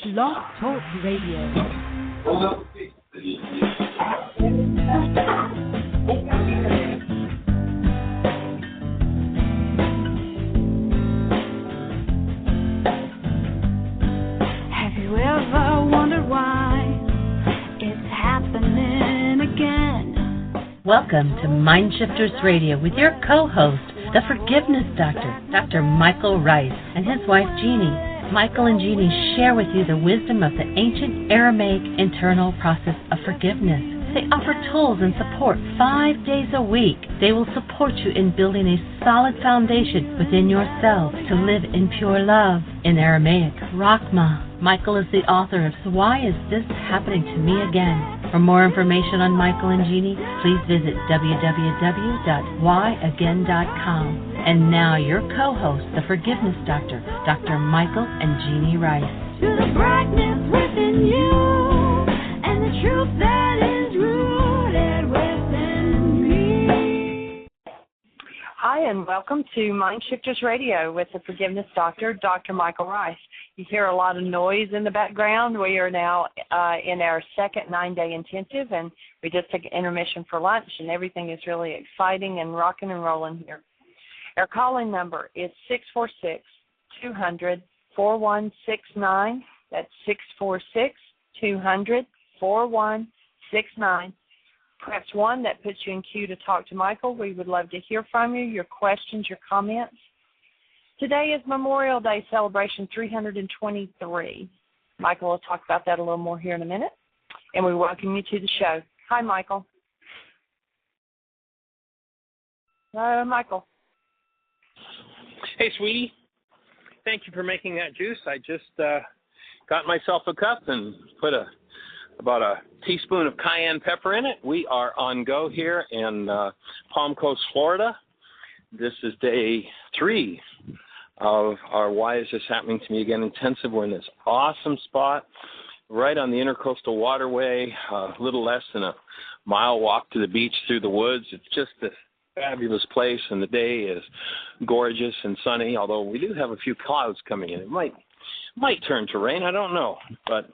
Blog Talk Radio. Have you ever wondered why it's happening again? Welcome to Mind Shifters Radio with your co-host, the Forgiveness Doctor, Dr. Michael Ryce, and his wife Jeannie. Michael and Jeannie share with you the wisdom of the ancient Aramaic internal process of forgiveness. They offer tools and support 5 days a week. They will support you in building a solid foundation within yourself to live in pure love. In Aramaic, Rakhma. Michael is the author of So Why Is This Happening to Me Again? For more information on Michael and Jeannie, please visit www.whyagain.com. And now your co-host, the Forgiveness Doctor, Dr. Michael and Jeannie Ryce. To the brightness within you and the truth that is rooted within me. Hi, and welcome to Mind Shifters Radio with the Forgiveness Doctor, Dr. Michael Ryce. You hear a lot of noise in the background. We are now in our second 9-day intensive, and we just took an intermission for lunch, and everything is really exciting and rocking and rolling here. Our call-in number is 646-200-4169. That's 646-200-4169. Press 1. That puts you in queue to talk to Michael. We would love to hear from you, your questions, your comments. Today is Memorial Day celebration 323. Michael will talk about that a little more here in a minute. And we welcome you to the show. Hi, Michael. Hello, Michael. Hey, sweetie. Thank you for making that juice. I just got myself a cup and put about a teaspoon of cayenne pepper in it. We are on go here in Palm Coast, Florida. This is day 3 of our Why Is This Happening to Me Again intensive. We're in this awesome spot right on the Intercoastal Waterway, a little less than a mile walk to the beach through the woods. It's just this fabulous place, and the day is gorgeous and sunny, although we do have a few clouds coming in. It might turn to rain, I don't know. But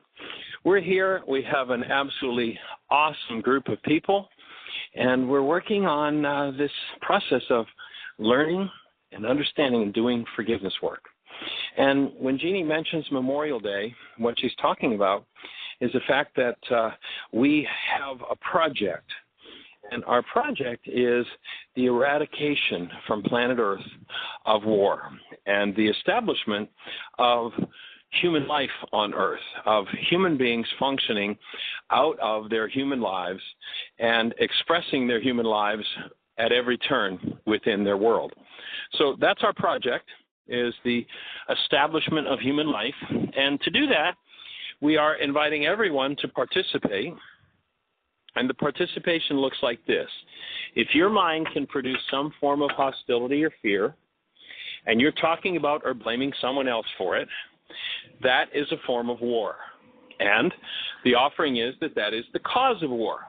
we're here. We have an absolutely awesome group of people, and we're working on this process of learning and understanding and doing forgiveness work. And when Jeannie mentions Memorial Day, what she's talking about is the fact that we have a project. And our project is the eradication from planet Earth of war and the establishment of human life on Earth, of human beings functioning out of their human lives and expressing their human lives at every turn within their world. So that's our project, is the establishment of human life. And to do that, we are inviting everyone to participate. And the participation looks like this. If your mind can produce some form of hostility or fear, and you're talking about or blaming someone else for it, that is a form of war. And the offering is that is the cause of war.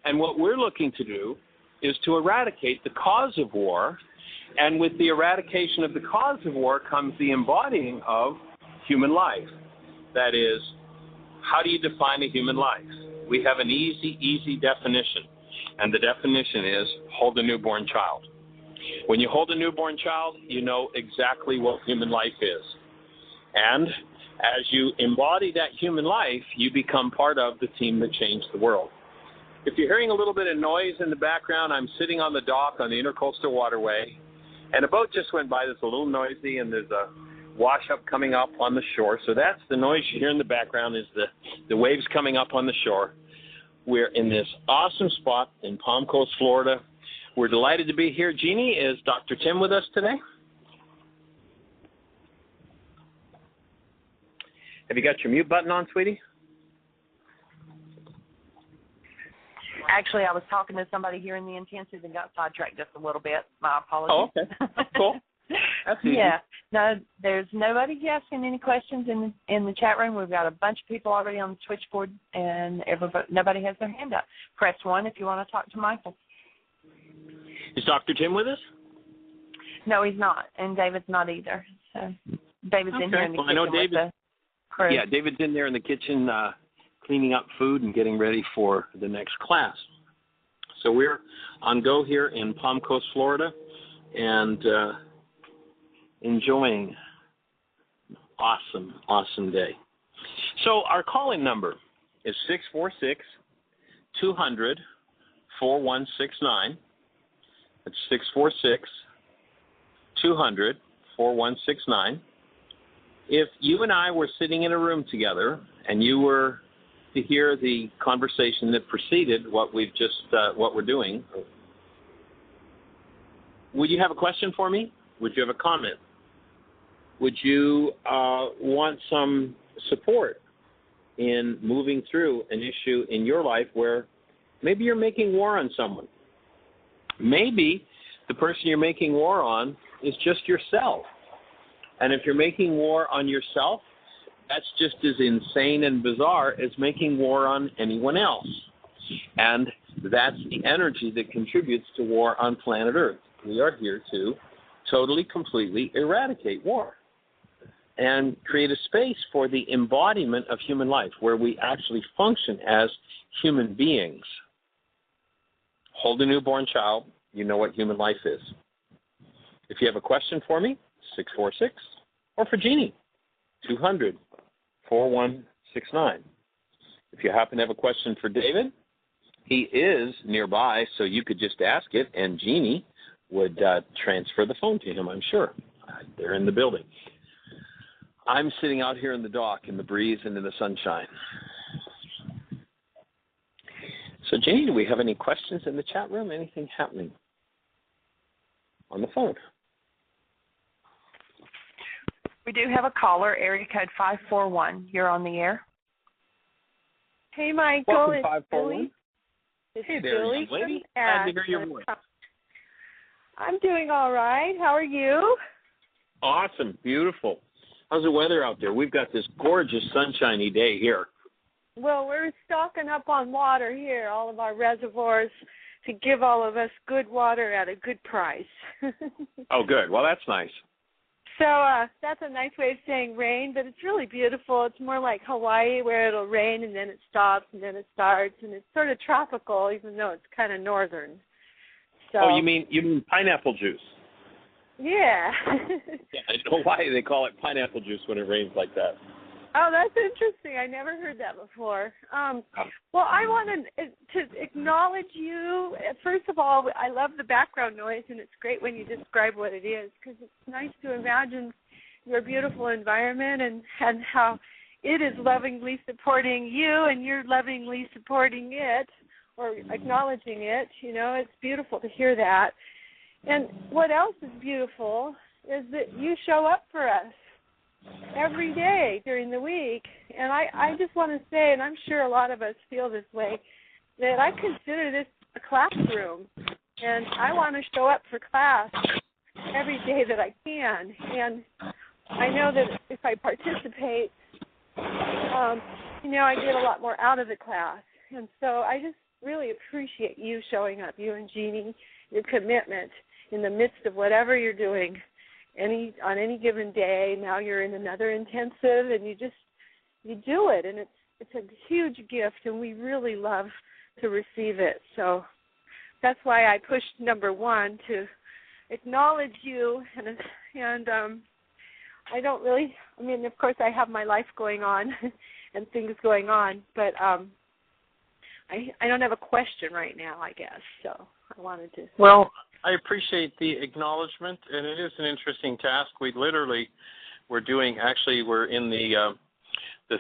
And what we're looking to do is to eradicate the cause of war, and with the eradication of the cause of war comes the embodying of human life. That is, how do you define a human life? We have an easy definition, and the definition is hold a newborn child. When you hold a newborn child, you know exactly what human life is. And as you embody that human life, you become part of the team that changed the world. If you're hearing a little bit of noise in the background, I'm sitting on the dock on the Intercoastal Waterway, and a boat just went by that's a little noisy, and there's a wash-up coming up on the shore. So that's the noise you hear in the background is the waves coming up on the shore. We're in this awesome spot in Palm Coast, Florida. We're delighted to be here. Jeannie, is Dr. Tim with us today? Have you got your mute button on, sweetie? Actually, I was talking to somebody here in the intensive and got sidetracked just a little bit. My apologies. Oh, okay. Cool. That's easy. Yeah. No, there's nobody asking any questions in the chat room. We've got a bunch of people already on the switchboard, and nobody has their hand up. Press 1 if you want to talk to Michael. Is Dr. Tim with us? No, he's not, and David's not either. So David's in here in the I know David. Chris. Yeah, David's in there in the kitchen cleaning up food and getting ready for the next class. So we're on go here in Palm Coast, Florida, and enjoying an awesome day. So our call-in number is 646-200-4169. That's 646-200-4169. If you and I were sitting in a room together and you were to hear the conversation that preceded what we've just what we're doing, would you have a question for me? Would you have a comment? Would you want some support in moving through an issue in your life where maybe you're making war on someone? Maybe the person you're making war on is just yourself. And if you're making war on yourself, that's just as insane and bizarre as making war on anyone else. And that's the energy that contributes to war on planet Earth. We are here to totally, completely eradicate war and create a space for the embodiment of human life where we actually function as human beings. Hold a newborn child, you know what human life is. If you have a question for me, 646, or for Jeannie, 200-4169. If you happen to have a question for David, he is nearby, so you could just ask it, and Jeannie would transfer the phone to him, I'm sure. They're in the building. I'm sitting out here in the dock in the breeze and in the sunshine. So, Jeannie, do we have any questions in the chat room? Anything happening on the phone? We do have a caller, area code 541. You're on the air. Hey, Michael. Welcome, it's 541. Billy. It's Hey there, Billy young lady. from Glad to hear your Ashland. voice. I'm doing all right. How are you? Awesome. Beautiful. How's the weather out there? We've got this gorgeous sunshiny day here. Well, we're stocking up on water here, all of our reservoirs, to give all of us good water at a good price. Oh, good. Well, that's nice. So that's a nice way of saying rain, but it's really beautiful. It's more like Hawaii where it'll rain and then it stops and then it starts, and it's sort of tropical even though it's kind of northern. So, Oh, you mean pineapple juice? Yeah. Yeah, I don't know why they call it pineapple juice when it rains like that. Oh, that's interesting. I never heard that before. Well, I wanted to acknowledge you. First of all, I love the background noise, and it's great when you describe what it is because it's nice to imagine your beautiful environment and how it is lovingly supporting you and you're lovingly supporting it or acknowledging it. You know, it's beautiful to hear that. And what else is beautiful is that you show up for us every day during the week. And I just want to say, and I'm sure a lot of us feel this way, that I consider this a classroom. And I want to show up for class every day that I can. And I know that if I participate, I get a lot more out of the class. And so I just really appreciate you showing up, you and Jeannie, your commitment in the midst of whatever you're doing. On any given day, now you're in another intensive, and you do it, and it's a huge gift, and we really love to receive it. So that's why I pushed number one to acknowledge you, and I don't really. I mean, of course, I have my life going on and things going on, but I don't have a question right now, I guess. So I wanted to. Well, I appreciate the acknowledgement, and it is an interesting task. We're in the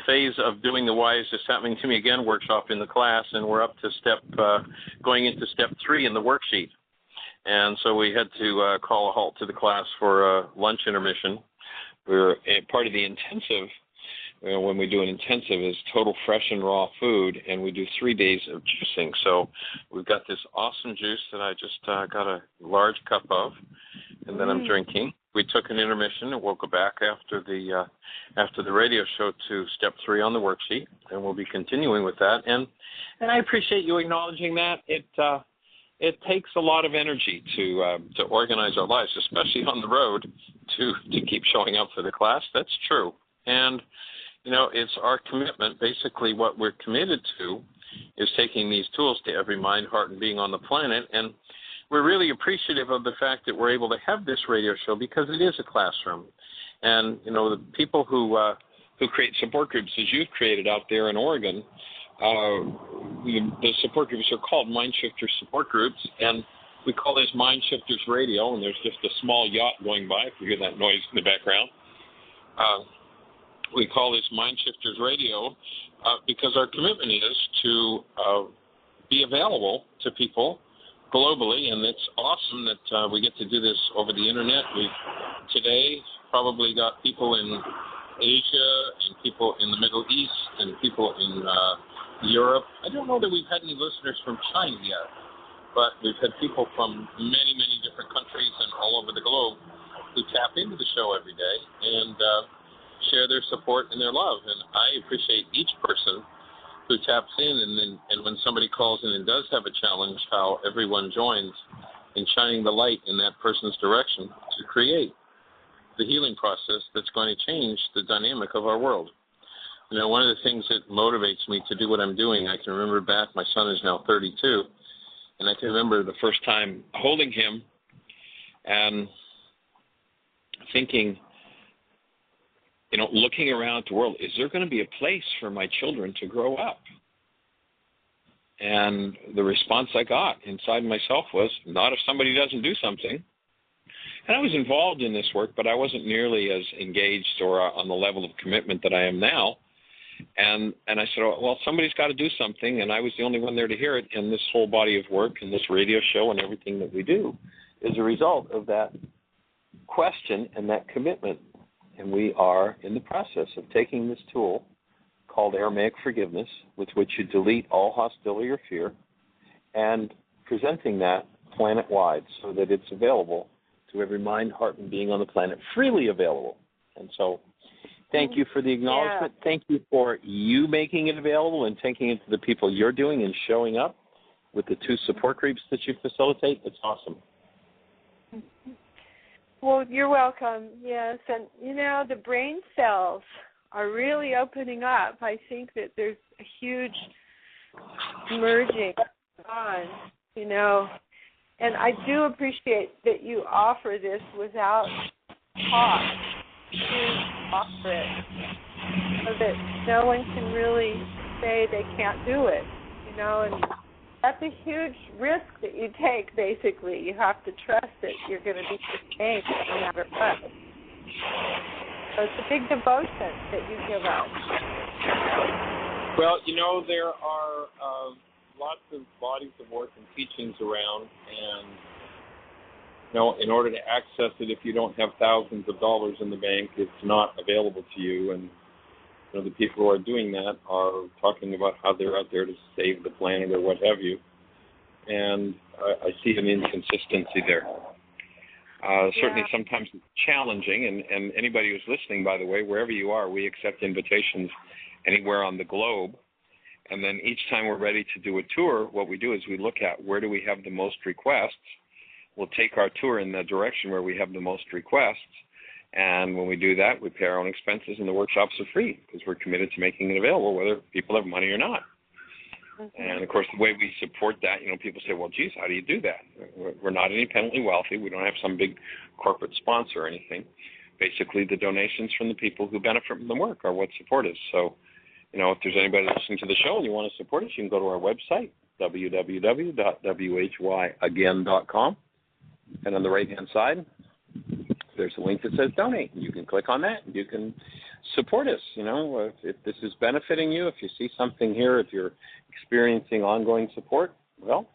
phase of doing the Why Is This Happening to Me Again workshop in the class, and we're up to going into step 3 in the worksheet. And so we had to call a halt to the class for a lunch intermission. We're part of the intensive. When we do an intensive, is total fresh and raw food, and we do 3 days of juicing. So we've got this awesome juice that I just got a large cup of, and then I'm drinking. We took an intermission and we'll go back after the radio show to step 3 on the worksheet, and we'll be continuing with that. And I appreciate you acknowledging that. It takes a lot of energy to organize our lives, especially on the road, to keep showing up for the class. That's true. And It's our commitment. Basically, what we're committed to is taking these tools to every mind, heart, and being on the planet. And we're really appreciative of the fact that we're able to have this radio show because it is a classroom. And, the people who create support groups, as you've created out there in Oregon, the support groups are called Mind Shifters support groups, and we call this Mind Shifters Radio, and there's just a small yacht going by, if you hear that noise in the background. We call this Mind Shifters Radio because our commitment is to be available to people globally, and it's awesome that we get to do this over the Internet. We've today probably got people in Asia and people in the Middle East and people in Europe. I don't know that we've had any listeners from China yet, but we've had people from many, many different countries and all over the globe who tap into the show every day and share their support and their love. And I appreciate each person who taps in, and when somebody calls in and does have a challenge, how everyone joins in shining the light in that person's direction to create the healing process that's going to change the dynamic of our world. One of the things that motivates me to do what I'm doing, I can remember back, my son is now 32, and I can remember the first time holding him and thinking, looking around the world, is there going to be a place for my children to grow up? And the response I got inside myself was, not if somebody doesn't do something. And I was involved in this work, but I wasn't nearly as engaged or on the level of commitment that I am now. And I said, well, somebody's got to do something, and I was the only one there to hear it. And this whole body of work and this radio show and everything that we do is a result of that question and that commitment. And we are in the process of taking this tool called Aramaic forgiveness, with which you delete all hostility or fear, and presenting that planet-wide so that it's available to every mind, heart, and being on the planet, freely available. And so thank you for the acknowledgement. Yeah. Thank you for you making it available and taking it to the people you're doing and showing up with the 2 support groups that you facilitate. It's awesome. Well, you're welcome. Yes, and the brain cells are really opening up. I think that there's a huge merging on, and I do appreciate that you offer this without cost. You offer it so that no one can really say they can't do it, and that's a huge risk that you take, basically. You have to trust that you're going to be sustained no matter what. So it's a big devotion that you give us. Well, there are lots of bodies of work and teachings around, and, in order to access it, if you don't have thousands of dollars in the bank, it's not available to you. And the people who are doing that are talking about how they're out there to save the planet or what have you. And I see an inconsistency there. Certainly sometimes it's challenging, and anybody who's listening, by the way, wherever you are, we accept invitations anywhere on the globe. And then each time we're ready to do a tour, what we do is we look at where do we have the most requests. We'll take our tour in the direction where we have the most requests. And when we do that, we pay our own expenses, and the workshops are free because we're committed to making it available, whether people have money or not. Mm-hmm. And, of course, the way we support that, people say, well, geez, how do you do that? We're not independently wealthy. We don't have some big corporate sponsor or anything. Basically, the donations from the people who benefit from the work are what support us. So, if there's anybody listening to the show and you want to support us, you can go to our website, www.whyagain.com. And on the right-hand side, there's a link that says donate. You can click on that and you can support us. If this is benefiting you, if you see something here, if you're experiencing ongoing support, well,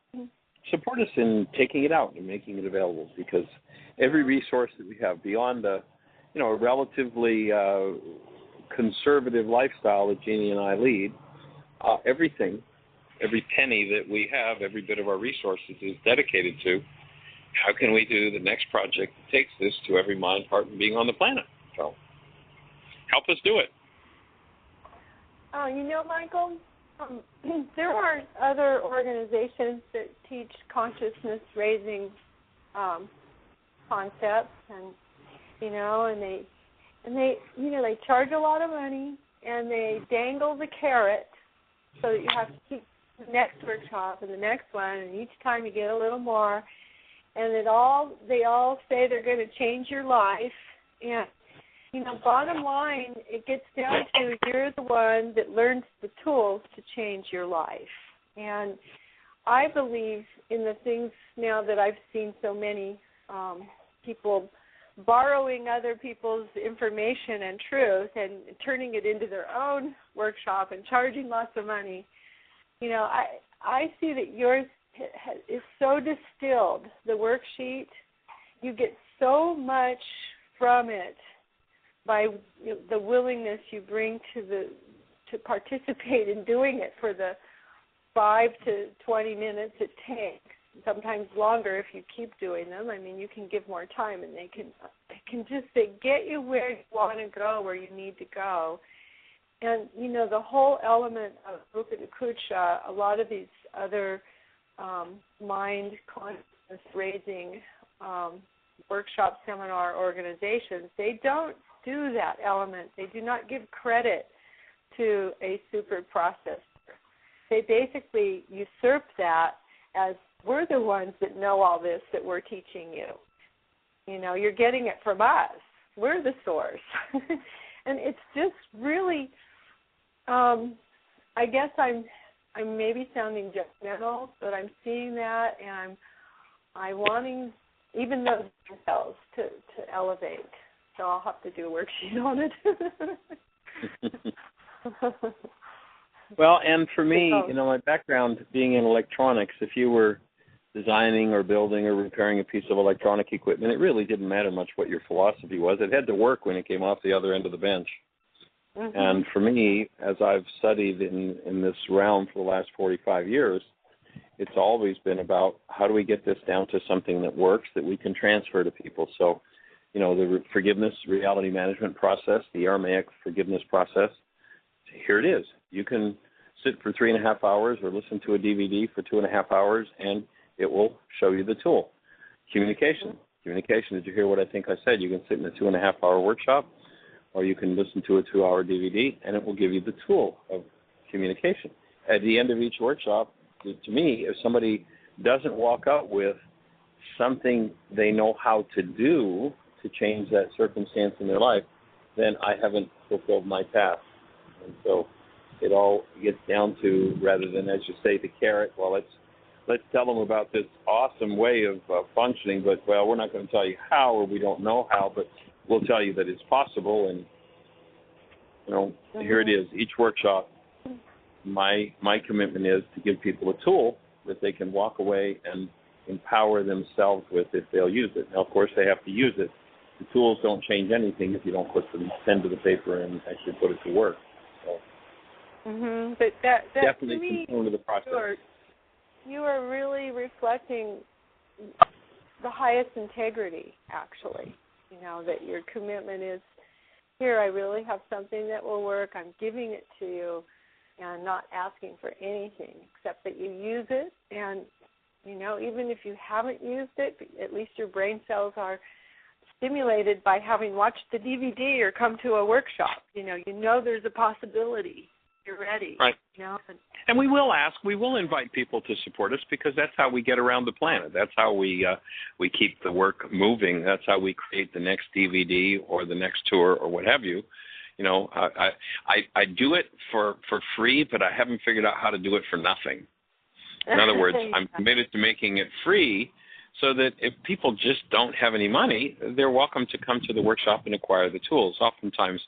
support us in taking it out and making it available, because every resource that we have beyond a relatively conservative lifestyle that Jeannie and I lead, everything, every penny that we have, every bit of our resources is dedicated to how can we do the next project that takes this to every mind, heart, and being on the planet. So help us do it. Michael, there are other organizations that teach consciousness-raising concepts, and they charge a lot of money, and they dangle the carrot so that you have to keep the next workshop and the next one, and each time you get a little more. And they all say they're going to change your life. And, bottom line, it gets down to you're the one that learns the tools to change your life. And I believe in the things now that I've seen so many people borrowing other people's information and truth and turning it into their own workshop and charging lots of money. I see that yours is so distilled, the worksheet. You get so much from it by the willingness you bring to participate in doing it for the 5 to 20 minutes it takes. Sometimes longer if you keep doing them. I mean, you can give more time, and they can get you where you want to go, where you need to go. And, the whole element of Rupa Kucha, a lot of these other mind consciousness raising workshop seminar organizations, they don't do that element. They do not give credit to a super processor. They basically usurp that as we're the ones that know all this that we're teaching you. You're getting it from us. We're the source. And it's just really, I guess I'm maybe sounding judgmental, but I'm seeing that, and I'm wanting even those cells to elevate. So I'll have to do a worksheet on it. Well, and for me, my background being in electronics, if you were designing or building or repairing a piece of electronic equipment, it really didn't matter much what your philosophy was. It had to work when it came off the other end of the bench. Mm-hmm. And for me, as I've studied in this realm for the last 45 years, it's always been about how do we get this down to something that works that we can transfer to people. So, the forgiveness reality management process, the Aramaic forgiveness process, here it is. You can sit for 3.5 hours or listen to a DVD for 2.5 hours, and it will show you the tool. Communication. Did you hear what I think I said? You can sit in a 2.5-hour workshop, or you can listen to a 2-hour DVD, and it will give you the tool of communication. At the end of each workshop, to me, if somebody doesn't walk out with something they know how to do to change that circumstance in their life, then I haven't fulfilled my task. And so it all gets down to, rather than, as you say, the carrot, well, let's tell them about this awesome way of functioning, but, we're not going to tell you how, or we don't know how, but we'll tell you that it's possible. And, here it is. Each workshop, my commitment is to give people a tool that they can walk away and empower themselves with if they'll use it. Now, of course, they have to use it. The tools don't change anything if you don't put the pen to the paper and actually put it to work. So, but that definitely to me, component of the process. You are really reflecting the highest integrity, actually. That your commitment is, here, I really have something that will work. I'm giving it to you and not asking for anything except that you use it. And, even if you haven't used it, at least your brain cells are stimulated by having watched the DVD or come to a workshop. There's a possibility. You're ready. Right. And we will invite people to support us, because that's how we get around the planet. That's how we keep the work moving. That's how we create the next DVD or the next tour or what have you. I do it for free, but I haven't figured out how to do it for nothing. In other words, I'm committed to making it free, so that if people just don't have any money, they're welcome to come to the workshop and acquire the tools. Oftentimes,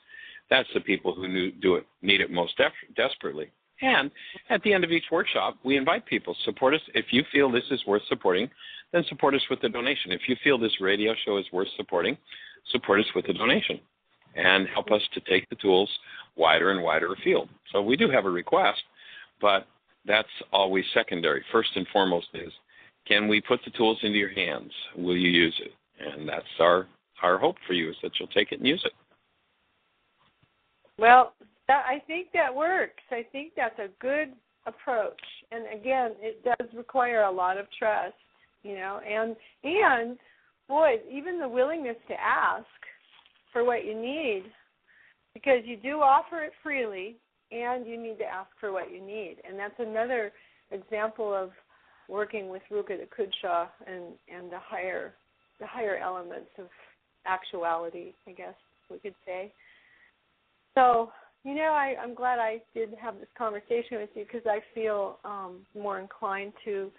that's the people who need it most desperately. And at the end of each workshop, we invite people, support us. If you feel this is worth supporting, then support us with a donation. If you feel this radio show is worth supporting, support us with a donation and help us to take the tools wider and wider afield. So we do have a request, but that's always secondary. First and foremost is, can we put the tools into your hands? Will you use it? And that's our hope for you, is that you'll take it and use it. Well, I think that works. I think that's a good approach. And again, it does require a lot of trust, and boy, even the willingness to ask for what you need because you do offer it freely, and you need to ask for what you need. And that's another example of working with Ruka the Kudsha and the higher elements of actuality, I guess we could say. So, I'm glad I did have this conversation with you, because I feel more inclined to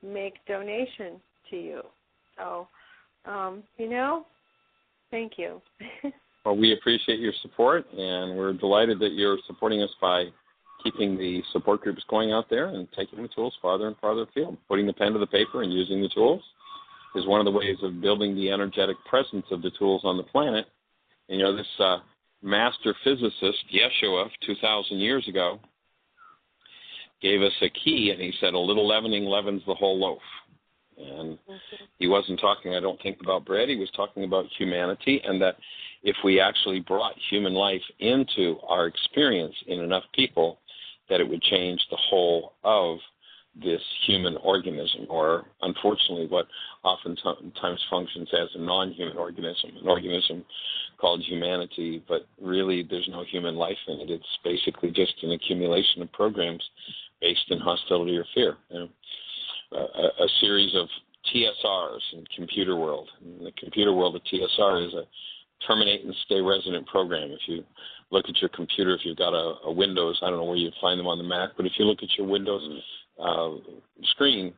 make donation to you. So, thank you. Well, we appreciate your support, and we're delighted that you're supporting us by keeping the support groups going out there and taking the tools farther and farther afield. Putting the pen to the paper and using the tools is one of the ways of building the energetic presence of the tools on the planet. And, this master physicist, Yeshua, 2,000 years ago, gave us a key, and he said, a little leavening leavens the whole loaf. And he wasn't talking, I don't think, about bread. He was talking about humanity, and that if we actually brought human life into our experience in enough people, that it would change the whole of this human organism, or unfortunately what oftentimes functions as a non-human organism, an organism called humanity, but really there's no human life in it. It's basically just an accumulation of programs based in hostility or fear. A series of TSRs in computer world. In the computer world, a TSR is a terminate and stay resident program. If you look at your computer, if you've got a Windows, I don't know where you'd find them on the Mac, but if you look at your Windows screen,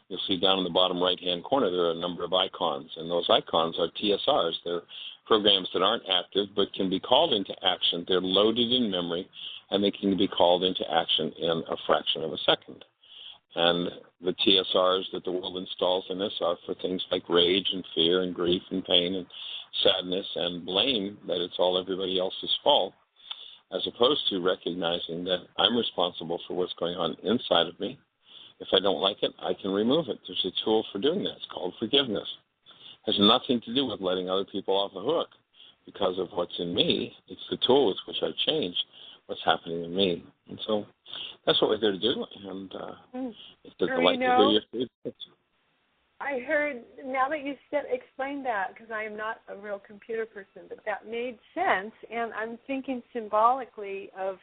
you'll see down in the bottom right-hand corner there are a number of icons, and those icons are TSRs. They're programs that aren't active but can be called into action. They're loaded in memory, and they can be called into action in a fraction of a second. And the TSRs that the world installs in us are for things like rage and fear and grief and pain and sadness and blame, that it's all everybody else's fault, as opposed to recognizing that I'm responsible for what's going on inside of me. If I don't like it, I can remove it. There's a tool for doing that. It's called forgiveness. It has nothing to do with letting other people off the hook because of what's in me. It's the tool with which I've changed what's happening in me. And so that's what we're here to do. And it's a delight to hear your feedback. I heard, now that you explained that, because I am not a real computer person, but that made sense. And I'm thinking symbolically of,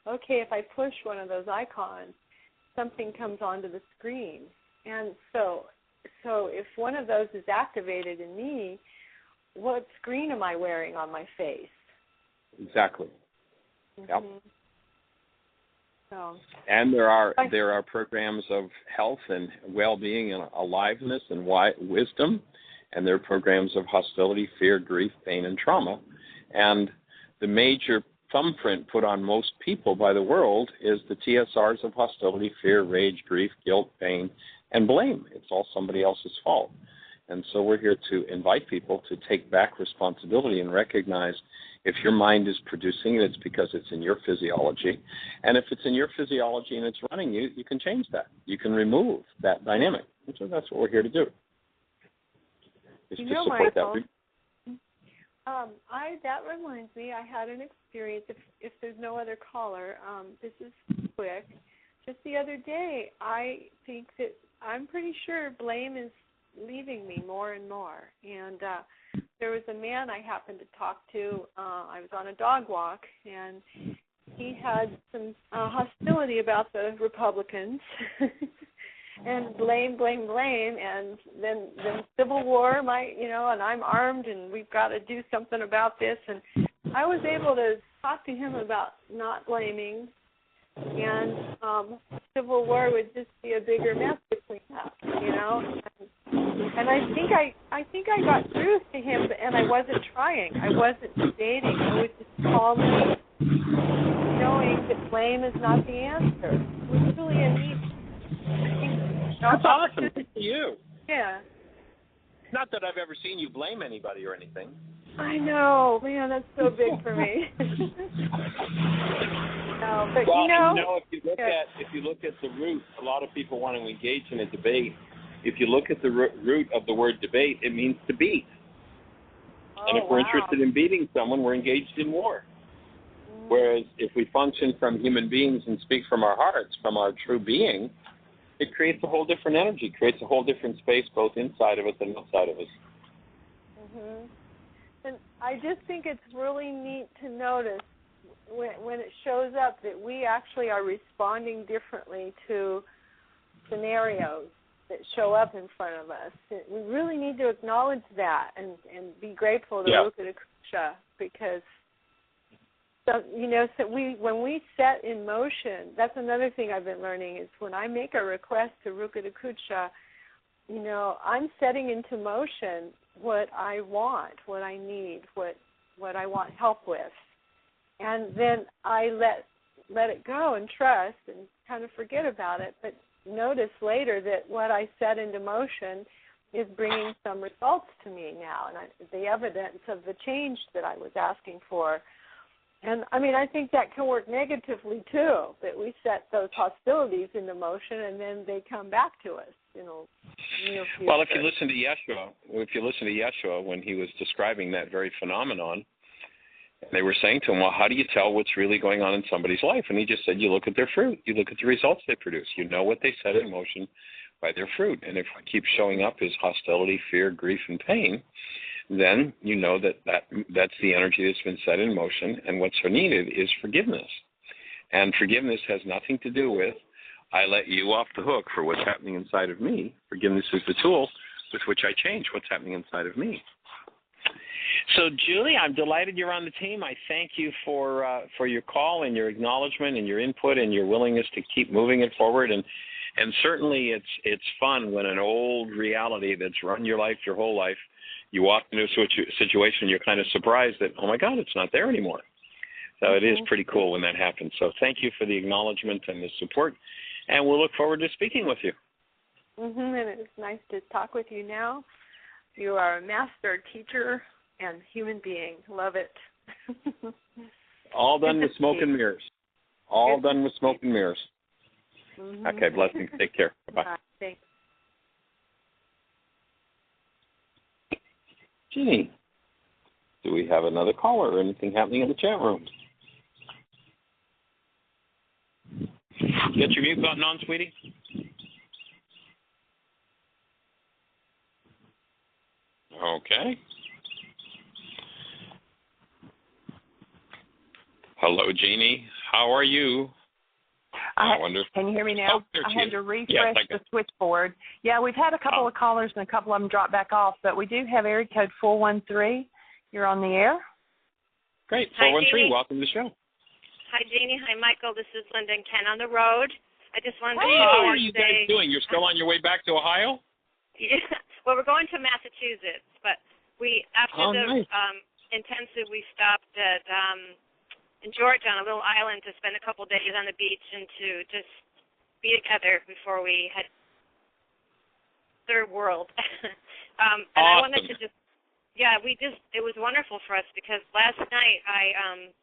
okay, if I push one of those icons, something comes onto the screen. And so if one of those is activated in me, what screen am I wearing on my face? Exactly. Mm-hmm. Yep. So, and there are programs of health and well-being and aliveness and wisdom, and there are programs of hostility, fear, grief, pain, and trauma. And the major thumbprint put on most people by the world is the TSRs of hostility, fear, rage, grief, guilt, pain, and blame. It's all somebody else's fault. And so we're here to invite people to take back responsibility and recognize if your mind is producing it, it's because it's in your physiology. And if it's in your physiology and it's running you, you can change that. You can remove that dynamic. And so that's what we're here to do, is to support Michael, that. That reminds me, I had an experience, if there's no other caller, this is quick. Just the other day, I think that I'm pretty sure blame is leaving me more and more. And there was a man I happened to talk to. I was on a dog walk, and he had some hostility about the Republicans. And blame, and then civil war, and I'm armed, and we've got to do something about this. And I was able to talk to him about not blaming, and civil war would just be a bigger mess to clean up, And I think I got through to him, and I wasn't trying. I wasn't debating. I was just calmly knowing that blame is not the answer. It was really a neat. That's awesome. Good for you. Yeah. Not that I've ever seen you blame anybody or anything. I know, man. That's so big for me. No, but if you look at the root, a lot of people want to engage in a debate. If you look at the root of the word debate, it means to beat. And if we're interested in beating someone, we're engaged in war. Whereas if we function from human beings and speak from our hearts, from our true being, it creates a whole different energy, creates a whole different space both inside of us and outside of us. Mm-hmm. And I just think it's really neat to notice when it shows up that we actually are responding differently to scenarios that show up in front of us. We really need to acknowledge that and be grateful to Rukudakusha, because when we set in motion, that's another thing I've been learning, is when I make a request to Rukudakusha, I'm setting into motion what I want, what I need, what I want help with. And then I let it go and trust and kind of forget about it, but notice later that what I set into motion is bringing some results to me now, and the evidence of the change that I was asking for. And, I think that can work negatively, too, that we set those hostilities into motion and then they come back to us, Well, if you listen to Yeshua, when he was describing that very phenomenon, they were saying to him, well, how do you tell what's really going on in somebody's life? And he just said, you look at their fruit. You look at the results they produce. You know what they set in motion by their fruit. And if what keeps showing up is hostility, fear, grief, and pain, then you know that's the energy that's been set in motion. And what's needed is forgiveness. And forgiveness has nothing to do with, I let you off the hook for what's happening inside of me. Forgiveness is the tool with which I change what's happening inside of me. So, Julie, I'm delighted you're on the team. I thank you for your call and your acknowledgement and your input and your willingness to keep moving it forward. And certainly it's fun when an old reality that's run your life, your whole life, you walk into a situation, you're kind of surprised that, oh, my God, it's not there anymore. So it is pretty cool when that happens. So thank you for the acknowledgement and the support, and we'll look forward to speaking with you. And it's nice to talk with you now. You are a master teacher and human being. Love it. All done with smoke and mirrors. All done with smoke and mirrors. Okay, blessings. Take care. Bye-bye. Thanks. Jeannie, do we have another caller or anything happening in the chat room? Get your mute button on, sweetie. Okay. Hello, Jeannie. How are you? Can you hear me now? Oh, I had to refresh the switchboard. Yeah, we've had a couple of callers and a couple of them drop back off, but we do have area code 413. You're on the air. Great. Hi, 413, Jeannie. welcome to the show. Hi, Jeannie. Hi, Michael. This is Linda and Ken on the road. I just wanted to Hey, call how are and you say, guys doing? You're still on your way back to Ohio? Yeah, well, we're going to Massachusetts, but after the nice. intensive, we stopped at in Georgia on a little island to spend a couple days on the beach and to just be together before we had third world. And awesome. I wanted to just, it was wonderful for us because last night I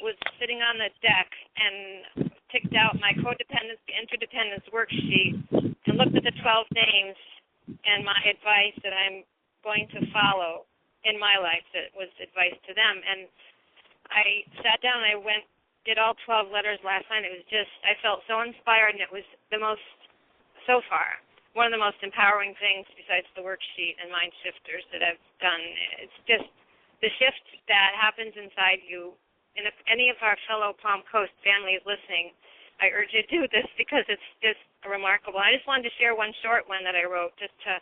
was sitting on the deck and picked out my codependence, interdependence worksheet and looked at the 12 names and my advice that I'm going to follow in my life that was advice to them. And I sat down and I did all 12 letters last night. It was just, I felt so inspired, and it was so far, one of the most empowering things besides the worksheet and mind shifters that I've done. It's just the shift that happens inside you. And if any of our fellow Palm Coast family is listening, I urge you to do this because it's just remarkable. I just wanted to share one short one that I wrote just to...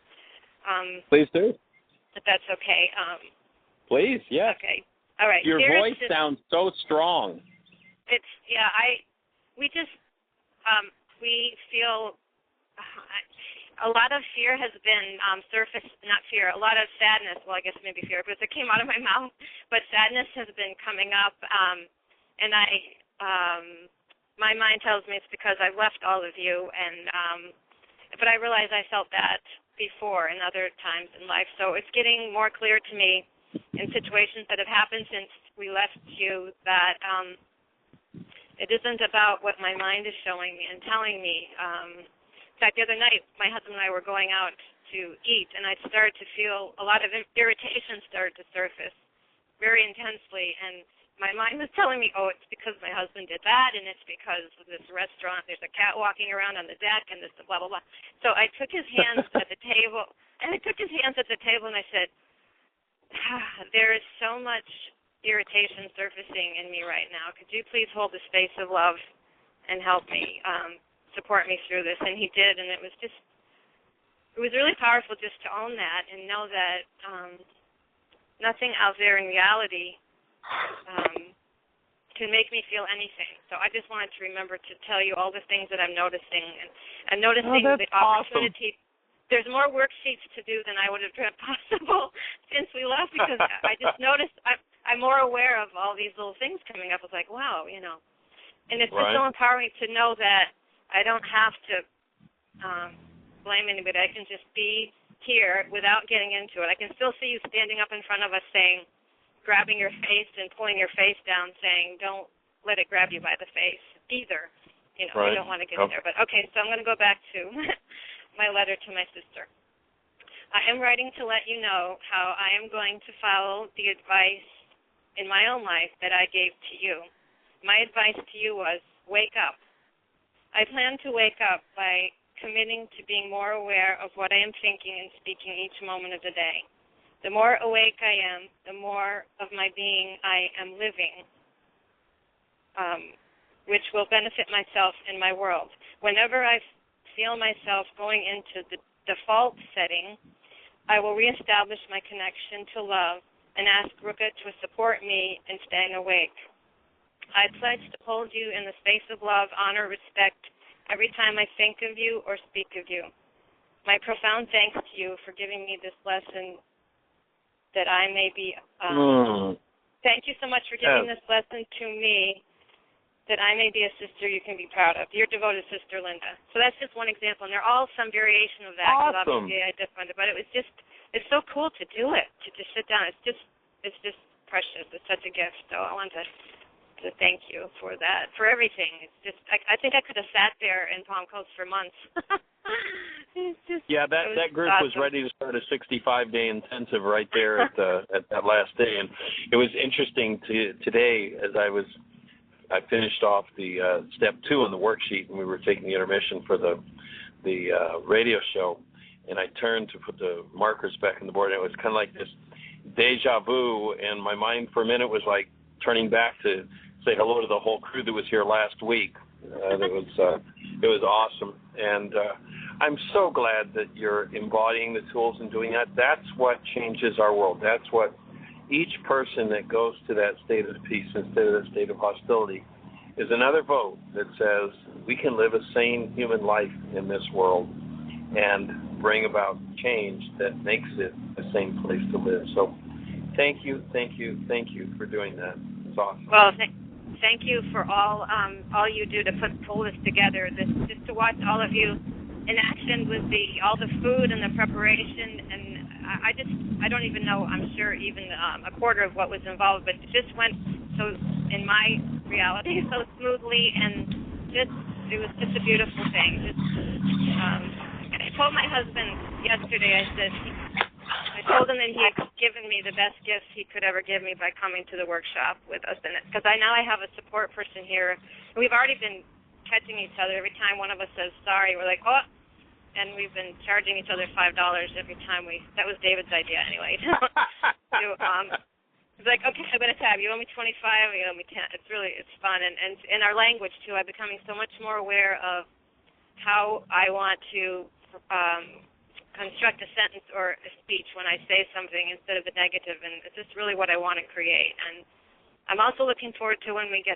Please do. If that's okay. Please, yes. Okay. All right. Your voice sounds so strong. We feel a lot of fear has been surfaced, not fear, a lot of sadness, well, I guess maybe fear, because it came out of my mouth, but sadness has been coming up, and my mind tells me it's because I've left all of you, but I realize I felt that before in other times in life, so it's getting more clear to me in situations that have happened since we left you that it isn't about what my mind is showing me and telling me. In fact, the other night, my husband and I were going out to eat, and I started to feel a lot of irritation started to surface very intensely, and my mind was telling me, oh, it's because my husband did that, and it's because of this restaurant, there's a cat walking around on the deck, and this blah, blah, blah. So I took his hands at the table, and I said, there is so much irritation surfacing in me right now. Could you please hold the space of love and help me, support me through this? And he did, and it was really powerful just to own that and know that nothing out there in reality can make me feel anything. So I just wanted to remember to tell you all the things that I'm noticing. And I'm noticing the opportunity. Awesome. There's more worksheets to do than I would have dreamt possible since we left, because I just noticed I'm more aware of all these little things coming up. I was like, wow, you know. And it's just so empowering to know that I don't have to blame anybody. I can just be here without getting into it. I can still see you standing up in front of us saying, grabbing your face and pulling your face down, saying, don't let it grab you by the face either. You know, you don't want to get in there. But okay, so I'm going to go back to my letter to my sister. I am writing to let you know how I am going to follow the advice in my own life that I gave to you. My advice to you was, wake up. I plan to wake up by committing to being more aware of what I am thinking and speaking each moment of the day. The more awake I am, the more of my being I am living, which will benefit myself and my world. Whenever I feel myself going into the default setting, I will reestablish my connection to love and ask Ruka to support me in staying awake. I pledge to hold you in the space of love, honor, respect every time I think of you or speak of you. My profound thanks to you for giving me this lesson that I may be... Thank you so much for giving this lesson to me, that I may be a sister you can be proud of. Your devoted sister, Linda. So that's just one example, and they're all some variation of that. Awesome. Obviously I different, but it was just, it's so cool to do it, to just sit down. It's just precious. It's such a gift. So I want to thank you for that, for everything. It's just, I think I could have sat there in Palm Coast for months. It's just, that group was ready to start a 65-day intensive right there at that last day, and it was interesting today as I finished off the step 2 on the worksheet, and we were taking the intermission for the radio show, and I turned to put the markers back on the board, and it was kind of like this deja vu, and my mind for a minute was like turning back to say hello to the whole crew that was here last week. It was awesome, and I'm so glad that you're embodying the tools and doing that. That's what changes our world. That's what each person that goes to that state of peace instead of that state of hostility is another vote that says we can live a sane human life in this world and bring about change that makes it a sane place to live. So thank you for doing that. It's awesome. Well, thank you for all you do to pull this together. Just to watch all of you in action with all the food and the preparation, and I don't even know, I'm sure even a quarter of what was involved, but it just went so, in my reality, so smoothly, and it was just a beautiful thing. I told my husband yesterday, I told him that he had given me the best gift he could ever give me by coming to the workshop with us, because now I have a support person here. We've already been catching each other. Every time one of us says sorry, we're like, oh, and we've been charging each other $5 every time that was David's idea anyway. It's like, okay, I'm going to tab. You owe me $25, you owe me $10. It's fun. And in our language, too, I'm becoming so much more aware of how I want to construct a sentence or a speech when I say something instead of the negative, and it's just really what I want to create. And I'm also looking forward to when we get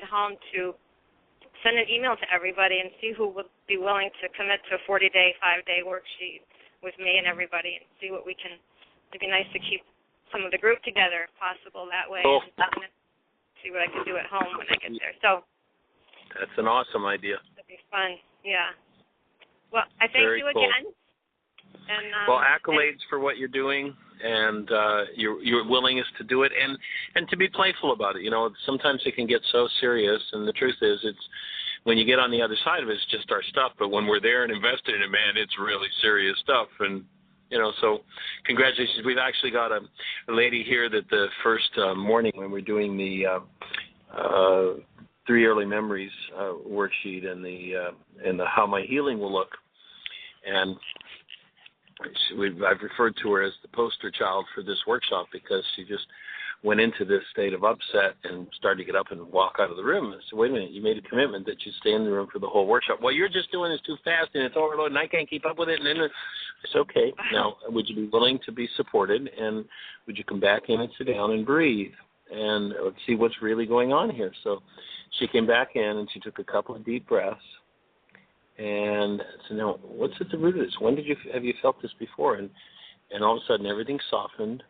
home to send an email to everybody and see who would be willing to commit to a 40-day, 5-day worksheet with me and everybody, and see what we can. It'd be nice to keep some of the group together, if possible, that way. Cool. And see what I can do at home when I get there. So that's an awesome idea. It'd be fun. Yeah. Well, I thank you again. And, well, accolades for what you're doing and your willingness to do it and to be playful about it. You know, sometimes it can get so serious, and the truth is it's when you get on the other side of it, it's just our stuff. But when we're there and invested in it, man, it's really serious stuff. And, you know, so congratulations. We've actually got a lady here that the first morning when we're doing the 3 early memories worksheet and the how my healing will look. And I've referred to her as the poster child for this workshop because she just went into this state of upset and started to get up and walk out of the room. I said, wait a minute, you made a commitment that you'd stay in the room for the whole workshop. What you're just doing is too fast and it's overloaded and I can't keep up with it. And then it's okay. Now, would you be willing to be supported, and would you come back in and sit down and breathe and see what's really going on here? So she came back in and she took a couple of deep breaths and said, now, what's at the root of this? When have you felt this before? And all of a sudden everything softened.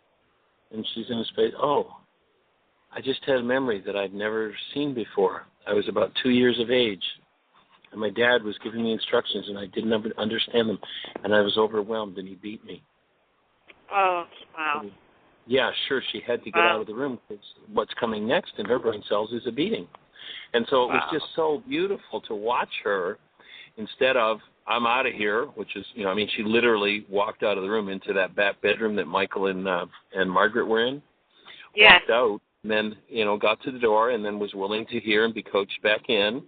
And she's in a space, I just had a memory that I'd never seen before. I was about 2 years of age, and my dad was giving me instructions, and I didn't understand them, and I was overwhelmed, and he beat me. Oh, wow. Yeah, sure, she had to get out of the room because what's coming next in her brain cells is a beating. And so it was just so beautiful to watch her instead of, I'm out of here, which is, she literally walked out of the room into that back bedroom that Michael and Margaret were in. Yes. Walked out, and then, got to the door and then was willing to hear and be coached back in.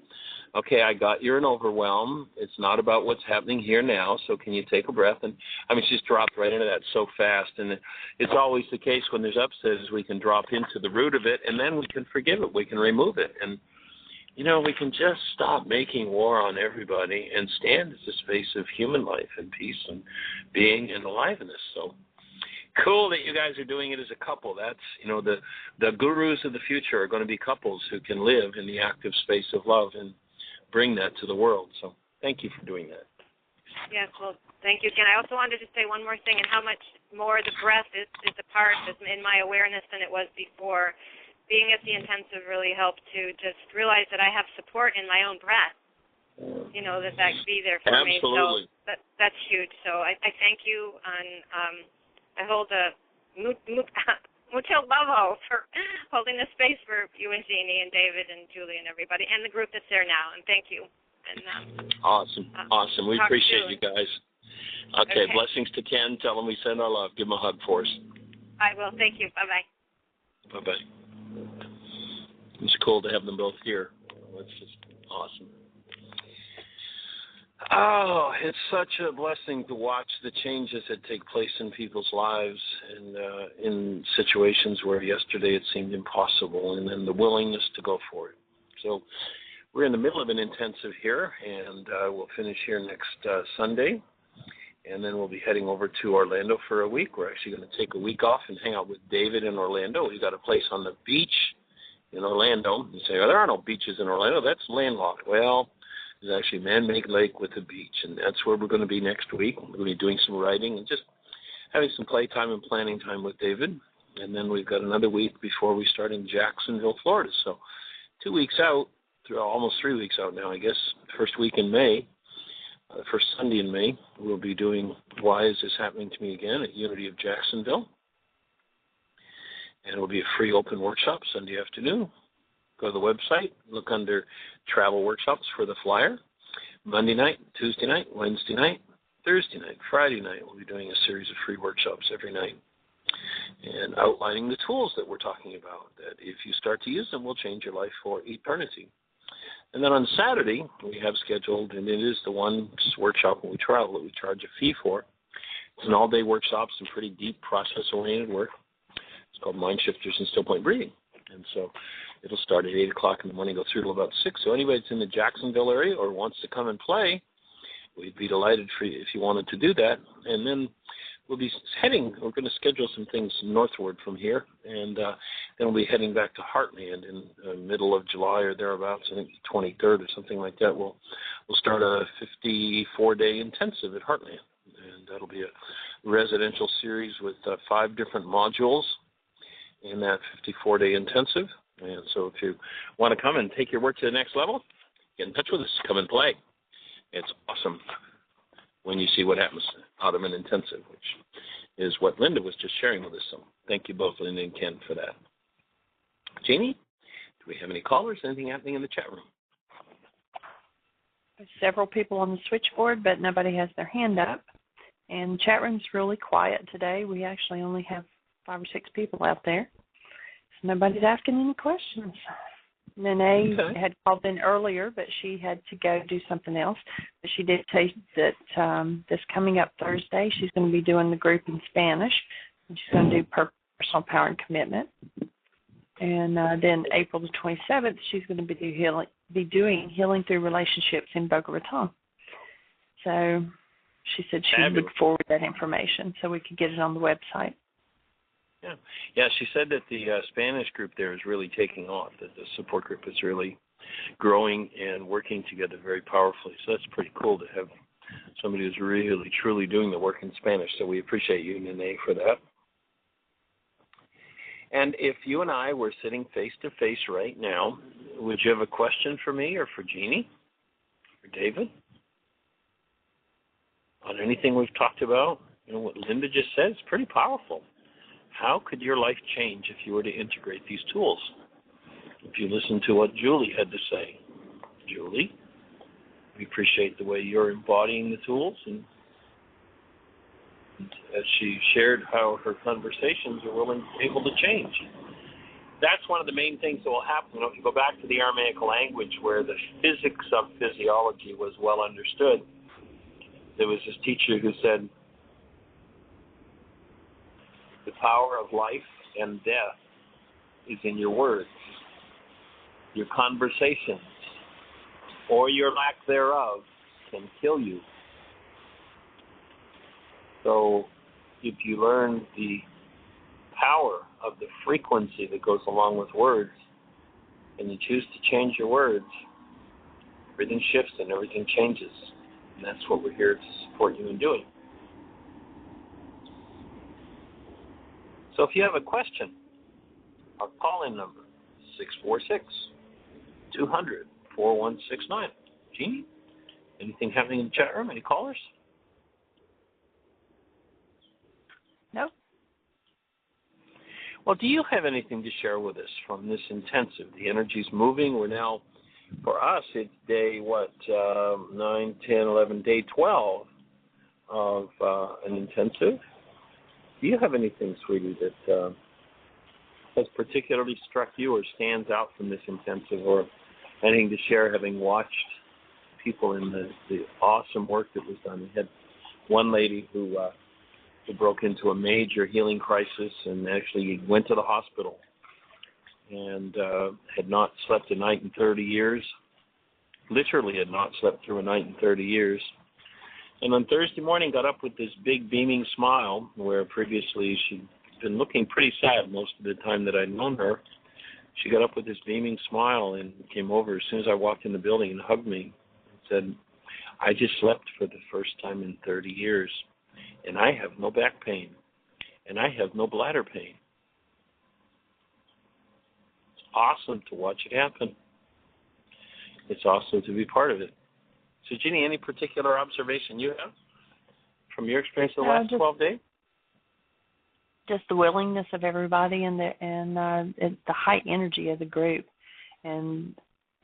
Okay, I got you're in overwhelm. It's not about what's happening here now, so can you take a breath? And, she's dropped right into that so fast. And it's always the case when there's upset is we can drop into the root of it, and then we can forgive it. We can remove it. And, we can just stop making war on everybody and stand as a space of human life and peace and being and aliveness. So cool that you guys are doing it as a couple. That's, the gurus of the future are going to be couples who can live in the active space of love and bring that to the world. So thank you for doing that. Yes, well, thank you again. I also wanted to say one more thing, and how much more the breath is a part in my awareness than it was before. Being at the intensive really helped to just realize that I have support in my own breath, that could be there for me. Absolutely. So that's huge. So I thank you, and I hold a mucho love for holding the space for you and Jeannie and David and Julie and everybody, and the group that's there now, and thank you. And Awesome. We appreciate you guys. Okay, blessings to Ken. Tell him we send our love. Give him a hug for us. I will. Thank you. Bye-bye. Bye-bye. It's cool to have them both here. It's just awesome. Oh, it's such a blessing to watch the changes that take place in people's lives and in situations where yesterday it seemed impossible, and then the willingness to go for it. So we're in the middle of an intensive here, and we'll finish here next Sunday, and then we'll be heading over to Orlando for a week. We're actually going to take a week off and hang out with David in Orlando. We've got a place on the beach in Orlando. You say, there are no beaches in Orlando. That's landlocked. Well, there's actually a man-made lake with a beach, and that's where we're going to be next week. We're going to be doing some writing and just having some playtime and planning time with David. And then we've got another week before we start in Jacksonville, Florida. So 2 weeks out, almost 3 weeks out now, I guess, first week in May, first Sunday in May, we'll be doing Why Is This Happening to Me Again at Unity of Jacksonville. And it will be a free open workshop Sunday afternoon. Go to the website, look under travel workshops for the flyer. Monday night, Tuesday night, Wednesday night, Thursday night, Friday night, we'll be doing a series of free workshops every night and outlining the tools that we're talking about, that if you start to use them, will change your life for eternity. And then on Saturday, we have scheduled, and it is the one workshop when we travel that we charge a fee for. It's an all-day workshop, some pretty deep process-oriented work. It's called Mind Shifters and Still Point Breathing. And so it'll start at 8 o'clock in the morning, go through till about 6. So anybody that's in the Jacksonville area or wants to come and play, we'd be delighted for you if you wanted to do that. And then we're going to schedule some things northward from here, and then we'll be heading back to Heartland in the middle of July or thereabouts, I think the 23rd or something like that. We'll start a 54-day intensive at Heartland, and that'll be a residential series with 5 different modules in that 54-day intensive. And so if you want to come and take your work to the next level, get in touch with us. Come and play. It's awesome when you see what happens out of an intensive, which is what Linda was just sharing with us. So thank you both, Linda and Ken, for that. Jeannie, do we have any callers? Anything happening in the chat room? There's several people on the switchboard, but nobody has their hand up. And the chat room's really quiet today. We actually only have 5 or 6 people out there. So nobody's asking any questions. Nene had called in earlier, but she had to go do something else. But she did say that this coming up Thursday, she's going to be doing the group in Spanish, and she's going to do personal power and commitment. And then April the 27th, she's going to be doing Healing Through Relationships in Boca Raton. So she said she would forward that information so we could get it on the website. Yeah. She said that the Spanish group there is really taking off, that the support group is really growing and working together very powerfully. So that's pretty cool to have somebody who's really, truly doing the work in Spanish. So we appreciate you, Nene, for that. And if you and I were sitting face-to-face right now, would you have a question for me or for Jeannie or David on anything we've talked about? You know, what Linda just said is pretty powerful. How could your life change if you were to integrate these tools? If you listen to what Julie had to say. Julie, we appreciate the way you're embodying the tools, and as she shared how her conversations are able to change. That's one of the main things that will happen. You know, if you go back to the Aramaic language where the physics of physiology was well understood, there was this teacher who said, the power of life and death is in your words, your conversations, or your lack thereof can kill you. So if you learn the power of the frequency that goes along with words, and you choose to change your words, everything shifts and everything changes. And that's what we're here to support you in doing. So if you have a question, our call-in number, 646-200-4169. Jeannie, anything happening in the chat room? Any callers? No. Well, do you have anything to share with us from this intensive? The energy's moving. We're now, for us, it's day, 9, 10, 11, day 12 of an intensive. Do you have anything, sweetie, that has particularly struck you or stands out from this intensive, or anything to share having watched people in the awesome work that was done? We had one lady who broke into a major healing crisis and actually went to the hospital and had not slept a night in 30 years, literally had not slept through a night in 30 years. And on Thursday morning got up with this big beaming smile, where previously she'd been looking pretty sad most of the time that I'd known her. She got up with this beaming smile and came over as soon as I walked in the building and hugged me and said, I just slept for the first time in 30 years, and I have no back pain, and I have no bladder pain. It's awesome to watch it happen. It's awesome to be part of it. So, Jeannie, any particular observation you have from your experience in the last 12 days? Just the willingness of everybody and the high energy of the group. And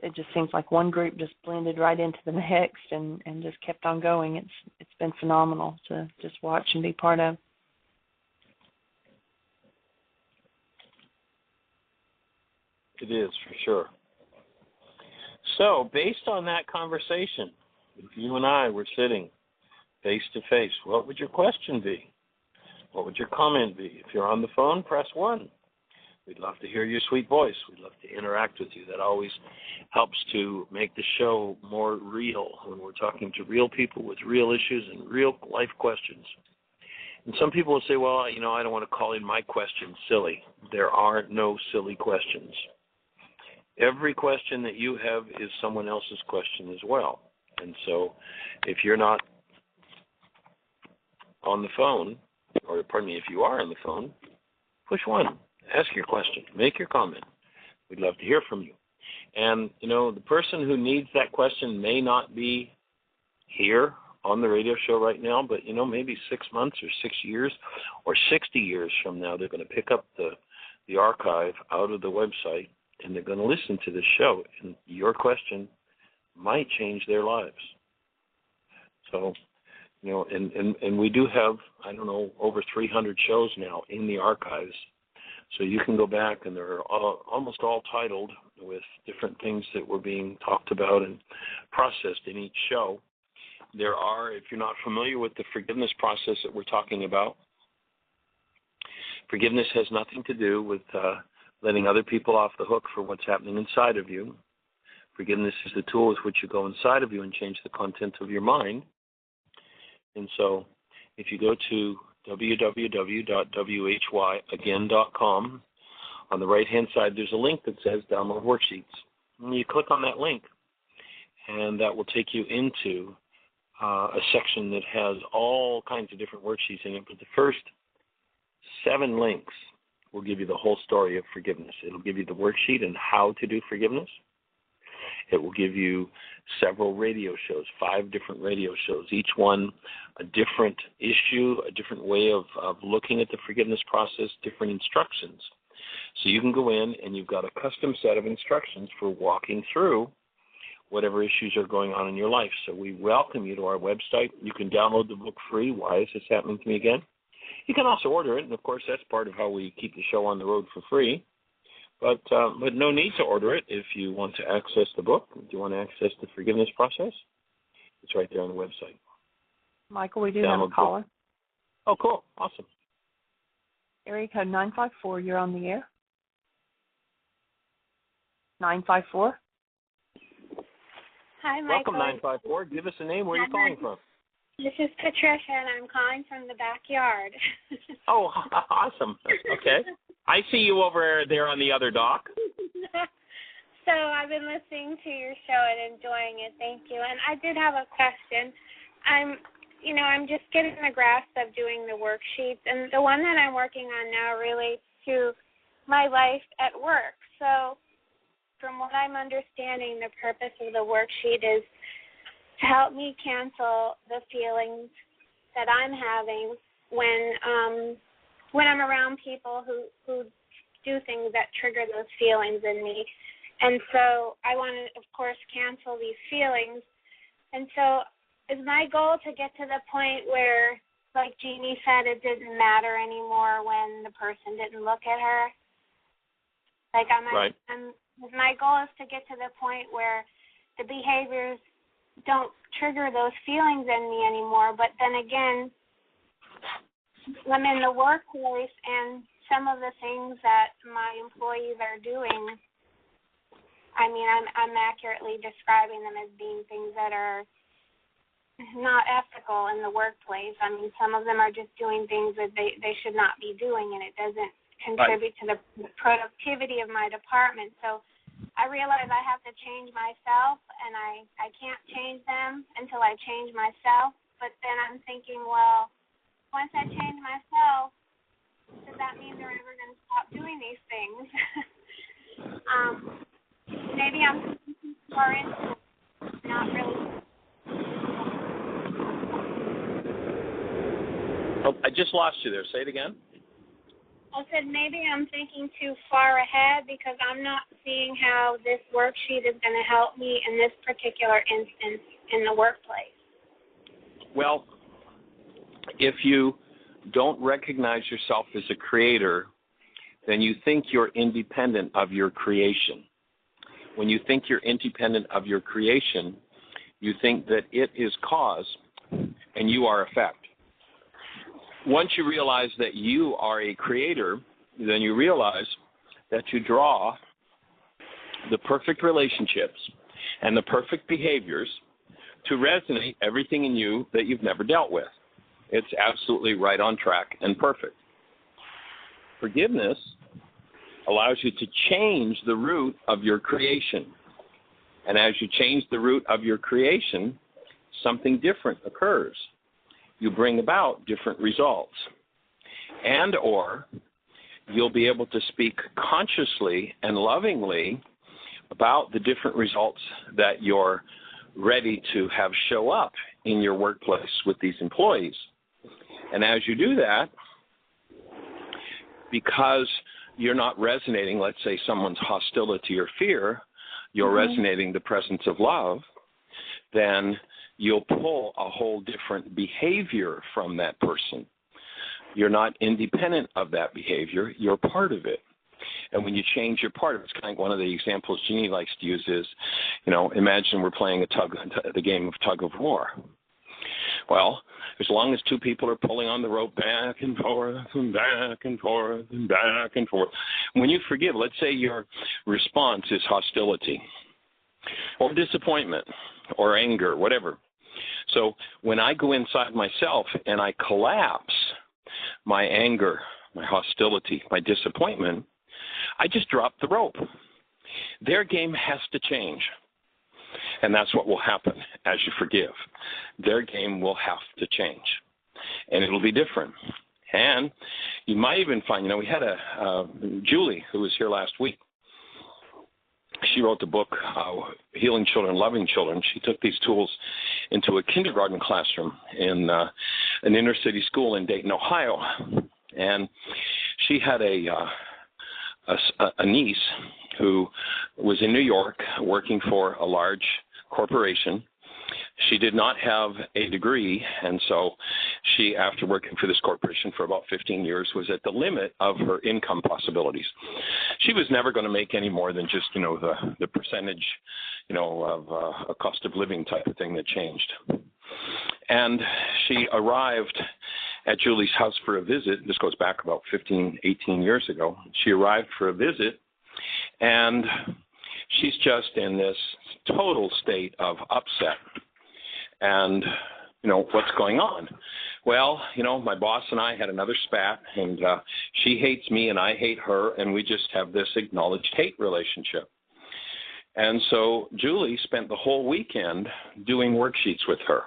it just seems like one group just blended right into the next and just kept on going. It's been phenomenal to just watch and be part of. It is, for sure. So, based on that conversation, if you and I were sitting face to face, what would your question be? What would your comment be? If you're on the phone, press 1. We'd love to hear your sweet voice. We'd love to interact with you. That always helps to make the show more real when we're talking to real people with real issues and real life questions. And some people will say, well, I don't want to call in my question silly. There are no silly questions. Every question that you have is someone else's question as well. And so if you're not on the phone, or pardon me, if you are on the phone, push 1. Ask your question. Make your comment. We'd love to hear from you. And, the person who needs that question may not be here on the radio show right now, but, maybe 6 months or 6 years or 60 years from now, they're going to pick up the archive out of the website, and they're going to listen to this show, and your question might change their lives. So, and we do have, over 300 shows now in the archives. So you can go back, and they're almost all titled with different things that were being talked about and processed in each show. There are, if you're not familiar with the forgiveness process that we're talking about, forgiveness has nothing to do with letting other people off the hook for what's happening inside of you. Forgiveness is the tool with which you go inside of you and change the content of your mind. And so if you go to www.whyagain.com, on the right-hand side there's a link that says Download Worksheets. And you click on that link, and that will take you into a section that has all kinds of different worksheets in it. But the first 7 links will give you the whole story of forgiveness. It'll give you the worksheet and how to do forgiveness. It will give you several radio shows, 5 different radio shows, each one a different issue, a different way of looking at the forgiveness process, different instructions. So you can go in and you've got a custom set of instructions for walking through whatever issues are going on in your life. So we welcome you to our website. You can download the book free, Why Is This Happening to Me Again? You can also order it, and of course that's part of how we keep the show on the road for free. But no need to order it if you want to access the book. If you want to access the forgiveness process, it's right there on the website. Michael, we do have a caller. Oh, cool. Awesome. Area code 954, you're on the air. 954. Hi, Michael. Welcome, 954. Give us a name. Where are you calling from? This is Patricia, and I'm calling from the backyard. Oh, awesome. Okay. I see you over there on the other dock. So I've been listening to your show and enjoying it. Thank you. And I did have a question. I'm just getting the grasp of doing the worksheets, and the one that I'm working on now relates to my life at work. So from what I'm understanding, the purpose of the worksheet is to help me cancel the feelings that I'm having when I'm around people who do things that trigger those feelings in me. And so I want to, of course, cancel these feelings. And so is my goal to get to the point where, like Jeannie said, it didn't matter anymore when the person didn't look at her? Like my goal is to get to the point where the behaviors don't trigger those feelings in me anymore. But then again, I'm in the workplace, and some of the things that my employees are doing, I mean, I'm accurately describing them as being things that are not ethical in the workplace. I mean, some of them are just doing things that they should not be doing, and it doesn't contribute to the productivity of my department. So I realize I have to change myself, and I can't change them until I change myself. But then I'm thinking, well, once I change myself, does that mean they're ever going to stop doing these things? Maybe I'm too far into it, not really. Oh, I just lost you there. Say it again. I said maybe I'm thinking too far ahead because I'm not seeing how this worksheet is going to help me in this particular instance in the workplace. Well, if you don't recognize yourself as a creator, then you think you're independent of your creation. When you think you're independent of your creation, you think that it is cause and you are effect. Once you realize that you are a creator, then you realize that you draw the perfect relationships and the perfect behaviors to resonate everything in you that you've never dealt with. It's absolutely right on track and perfect. Forgiveness allows you to change the root of your creation. And as you change the root of your creation, something different occurs. You bring about different results. And or you'll be able to speak consciously and lovingly about the different results that you're ready to have show up in your workplace with these employees. And as you do that, because you're not resonating, let's say, someone's hostility or fear, you're resonating the presence of love, then you'll pull a whole different behavior from that person. You're not independent of that behavior. You're part of it. And when you change your part of it, it's kind of one of the examples Jeannie likes to use is, imagine we're playing the game of tug of war. Well, as long as two people are pulling on the rope back and forth and back and forth and back and forth, when you forgive, let's say your response is hostility or disappointment or anger, whatever. So when I go inside myself and I collapse my anger, my hostility, my disappointment, I just drop the rope. Their game has to change. And that's what will happen as you forgive. Their game will have to change. And it'll be different. And you might even find, we had Julie, who was here last week. She wrote the book, Healing Children, Loving Children. She took these tools into a kindergarten classroom in an inner city school in Dayton, Ohio. And she had a niece who was in New York working for a large corporation. She did not have a degree, and so she, after working for this corporation for about 15 years, was at the limit of her income possibilities. She was never going to make any more than just, the percentage, of a cost of living type of thing that changed. And she arrived at Julie's house for a visit. This goes back about 15, 18 years ago. She arrived for a visit, and she's just in this total state of upset. And, what's going on? Well, my boss and I had another spat, and she hates me and I hate her, and we just have this acknowledged hate relationship. And so Julie spent the whole weekend doing worksheets with her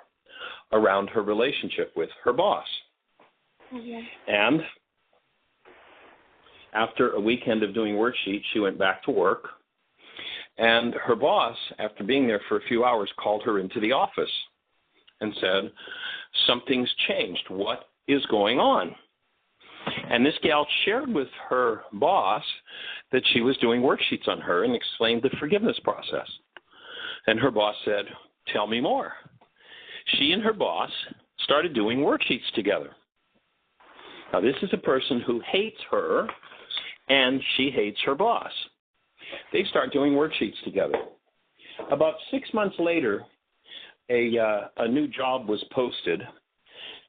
around her relationship with her boss. Mm-hmm. And after a weekend of doing worksheets, she went back to work. And her boss, after being there for a few hours, called her into the office and said, something's changed. What is going on? And this gal shared with her boss that she was doing worksheets on her and explained the forgiveness process. And her boss said, tell me more. She and her boss started doing worksheets together. Now, this is a person who hates her, and she hates her boss. They start doing worksheets together. About 6 months later, a new job was posted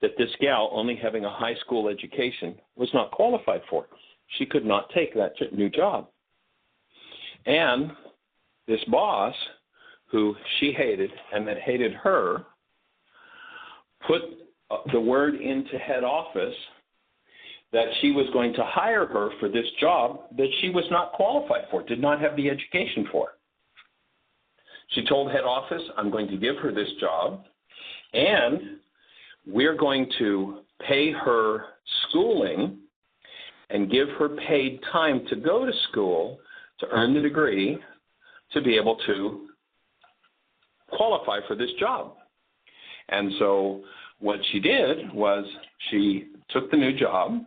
that this gal, only having a high school education, was not qualified for. She could not take that new job. And this boss, who she hated and that hated her, put the word into head office that she was going to hire her for this job that she was not qualified for, did not have the education for. She told head office, I'm going to give her this job, and we're going to pay her schooling and give her paid time to go to school to earn the degree to be able to qualify for this job. And so what she did was she took the new job.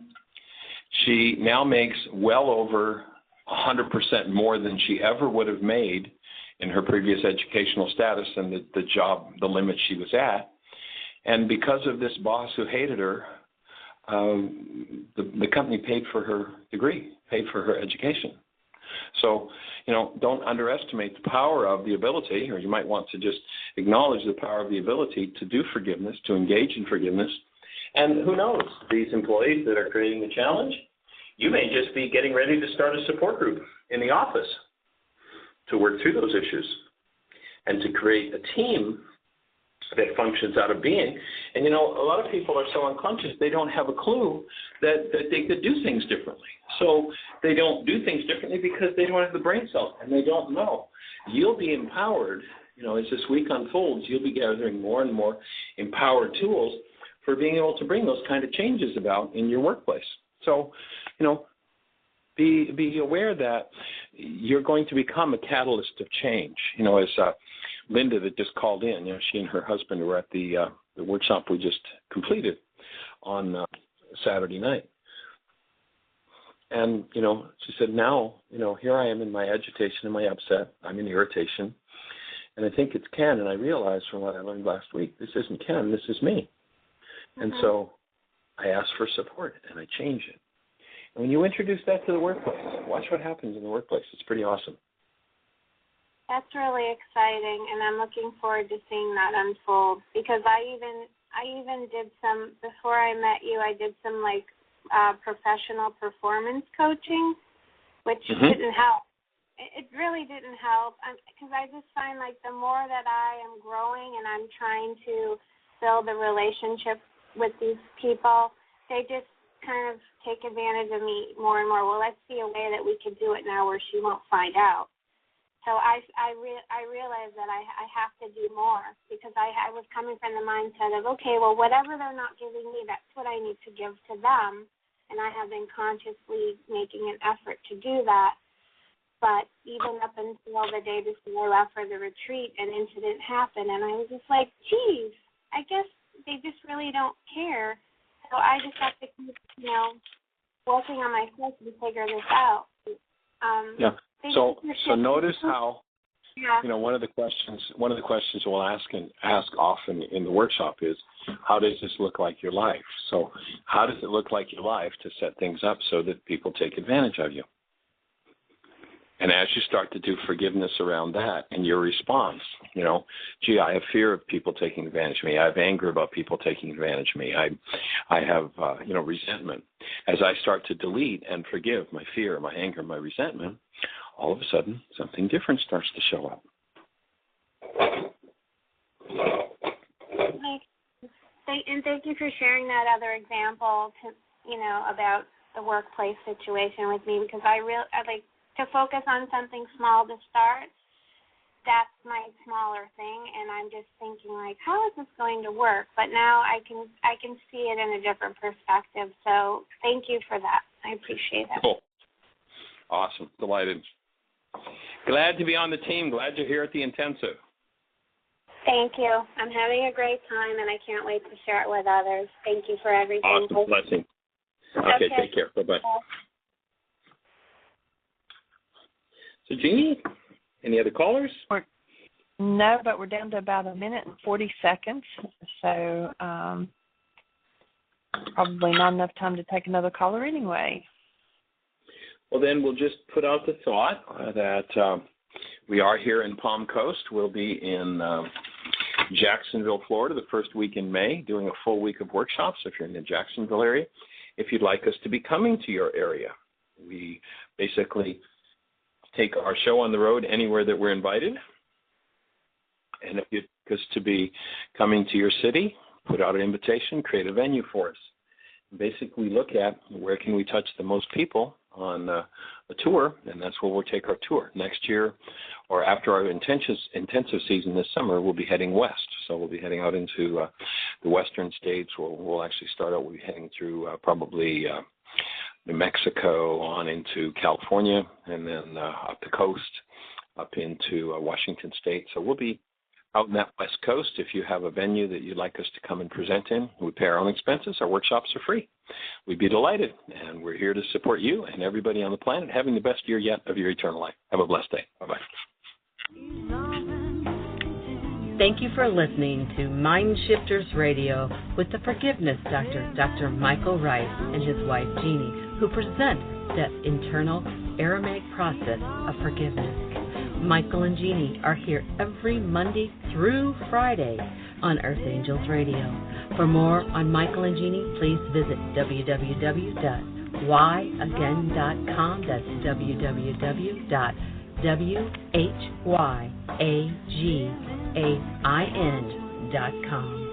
She now makes well over 100% more than she ever would have made in her previous educational status and the job, the limit she was at. And because of this boss who hated her, the company paid for her degree, paid for her education. So, don't underestimate the power of the ability, or you might want to just acknowledge the power of the ability to do forgiveness, to engage in forgiveness. And who knows, these employees that are creating the challenge, you may just be getting ready to start a support group in the office to work through those issues and to create a team that functions out of being. And, a lot of people are so unconscious, they don't have a clue that they could do things differently. So they don't do things differently because they don't have the brain cells and they don't know. You'll be empowered, as this week unfolds, you'll be gathering more and more empowered tools for being able to bring those kind of changes about in your workplace. So, be aware that you're going to become a catalyst of change. As Linda that just called in, she and her husband were at the workshop we just completed on Saturday night. And, she said, now, here I am in my agitation and my upset. I'm in irritation. And I think it's Ken. And I realized from what I learned last week, this isn't Ken, this is me. Mm-hmm. And so I asked for support and I changed it. And when you introduce that to the workplace, watch what happens in the workplace. It's pretty awesome. That's really exciting, and I'm looking forward to seeing that unfold because I even I even did some, before I met you, I did some professional performance coaching, which didn't help. It really didn't help, because I just find the more that I am growing and I'm trying to build a relationship with these people, they just kind of take advantage of me more and more. Well, let's see a way that we could do it now where she won't find out. So I realized that I have to do more, because I was coming from the mindset of, okay, well, whatever they're not giving me, that's what I need to give to them. And I have been consciously making an effort to do that. But even up until the day before I left for the retreat, an incident happened, and I was just like, geez, I guess they just really don't care. So I just have to keep, working on myself to figure this out. So notice how, one of the questions we'll ask often in the workshop is, how does this look like your life? So how does it look like your life to set things up so that people take advantage of you? And as you start to do forgiveness around that and your response, gee, I have fear of people taking advantage of me. I have anger about people taking advantage of me. I have, resentment. As I start to delete and forgive my fear, my anger, my resentment, all of a sudden something different starts to show up. And thank you for sharing that other example about the workplace situation with me, because I like to focus on something small to start. That's my smaller thing, and I'm just thinking how is this going to work? But now I can see it in a different perspective. So thank you for that. I appreciate it. Cool. Awesome. Delighted. Glad to be on the team. Glad you're here at the intensive. Thank you. I'm having a great time, and I can't wait to share it with others. Thank you for everything. Awesome. Blessing. Okay, take care. Bye-bye. So, Jeannie, any other callers? No, but we're down to about a minute and 40 seconds, so probably not enough time to take another caller anyway. Well, then we'll just put out the thought that we are here in Palm Coast. We'll be in Jacksonville, Florida, the first week in May, doing a full week of workshops if you're in the Jacksonville area. If you'd like us to be coming to your area, we basically take our show on the road anywhere that we're invited. And if you'd like us to be coming to your city, put out an invitation, create a venue for us. Basically look at where can we touch the most people on a tour, and that's where we'll take our tour. Next year, or after our intensive season this summer, we'll be heading west. So we'll be heading out into the western states. We'll actually start out, we'll be heading through probably New Mexico on into California, and then up the coast, up into Washington State. So we'll be out in that west coast. If you have a venue that you'd like us to come and present in, we pay our own expenses. Our workshops are free. We'd be delighted, and we're here to support you and everybody on the planet having the best year yet of your eternal life. Have a blessed day. Bye-bye. Thank you for listening to Mind Shifters Radio with the Forgiveness Doctor, Dr. Michael Ryce, and his wife, Jeannie, who present the internal Aramaic process of forgiveness. Michael and Jeannie are here every Monday through Friday on Earth Angels Radio. For more on Michael and Jeannie, please visit www.whyagain.com. That's www.whyagain.com.